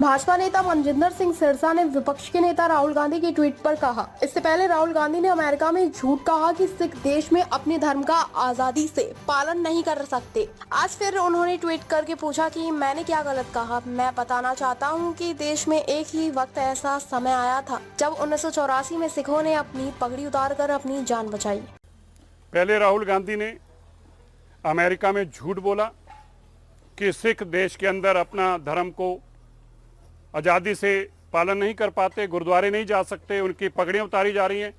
भाजपा नेता मनजिंदर सिंह सिरसा ने विपक्ष के नेता राहुल गांधी की ट्वीट पर कहा। इससे पहले राहुल गांधी ने अमेरिका में झूठ कहा कि सिख देश में अपने धर्म का आजादी से पालन नहीं कर सकते। आज फिर उन्होंने ट्वीट करके पूछा कि मैंने क्या गलत कहा। मैं बताना चाहता हूं कि देश में एक ही वक्त ऐसा समय आया था जब 1984 में सिखों ने अपनी पगड़ी उतारकर अपनी जान बचाई। पहले राहुल गांधी ने अमेरिका में झूठ बोला कि सिख देश के अंदर अपना धर्म को आज़ादी से पालन नहीं कर पाते, गुरुद्वारे नहीं जा सकते, उनकी पगड़ियाँ उतारी जा रही हैं।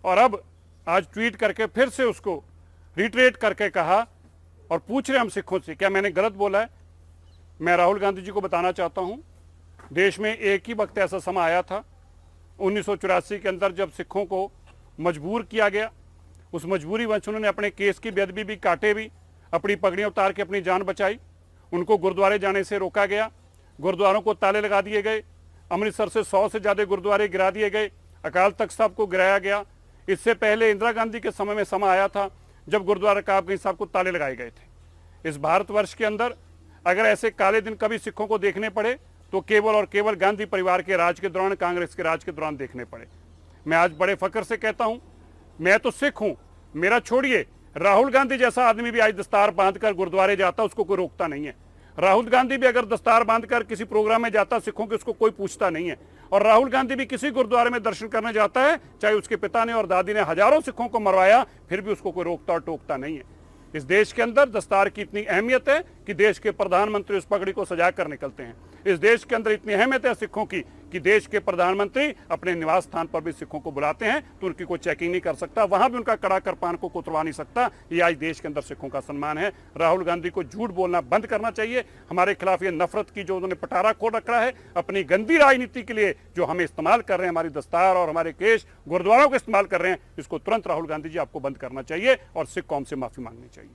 और अब आज ट्वीट करके फिर से उसको रिट्रेट करके कहा और पूछ रहे हम सिखों से क्या मैंने गलत बोला है। मैं राहुल गांधी जी को बताना चाहता हूँ, देश में एक ही वक्त ऐसा समय आया था 1984 के अंदर जब सिखों को मजबूर किया गया। उस मजबूरी वंश उन्होंने अपने केस की बेअदबी भी काटे भी, अपनी पगड़ियाँ उतार के अपनी जान बचाई। उनको गुरुद्वारे जाने से रोका गया, गुरुद्वारों को ताले लगा दिए गए, अमृतसर से 100 से ज़्यादा गुरुद्वारे गिरा दिए गए, अकाल तख्त साहब को गिराया गया। इससे पहले इंदिरा गांधी के समय में समय आया था जब गुरुद्वारा काबगंज साहब को ताले लगाए गए थे। इस भारतवर्ष के अंदर अगर ऐसे काले दिन कभी सिखों को देखने पड़े तो केवल और केवल गांधी परिवार के राज के दौरान, कांग्रेस के राज के दौरान देखने पड़े। मैं आज बड़े फख्र से कहता हूँ, मैं तो सिख हूँ, मेरा छोड़िए, राहुल गांधी जैसा आदमी भी आज दस्तार बांधकर गुरुद्वारे जाता, उसको कोई रोकता नहीं है। राहुल गांधी भी अगर दस्तार बांधकर किसी प्रोग्राम में जाता सिखों के, उसको कोई पूछता नहीं है। और राहुल गांधी भी किसी गुरुद्वारे में दर्शन करने जाता है, चाहे उसके पिता ने और दादी ने हजारों सिखों को मरवाया, फिर भी उसको कोई रोकता और टोकता नहीं है। इस देश के अंदर दस्तार की इतनी अहमियत है कि देश के प्रधानमंत्री उस पगड़ी को सजा कर निकलते हैं। इस देश के अंदर इतनी अहमियत है सिखों की कि देश के प्रधानमंत्री अपने निवास स्थान पर भी सिखों को बुलाते हैं तो उनकी कोई चेकिंग नहीं कर सकता, वहां भी उनका कड़ा कृपान को उतरवा नहीं सकता। ये आज देश के अंदर सिखों का सम्मान है। राहुल गांधी को झूठ बोलना बंद करना चाहिए। हमारे खिलाफ ये नफरत की जो उन्होंने पटारा खोल रखा है अपनी गंदी राजनीति के लिए, जो हमें इस्तेमाल कर रहे हैं, हमारी दस्तार और हमारे केश गुरुद्वारों को इस्तेमाल कर रहे हैं, इसको तुरंत राहुल गांधी जी आपको बंद करना चाहिए और सिख कौम से माफी मांगनी चाहिए।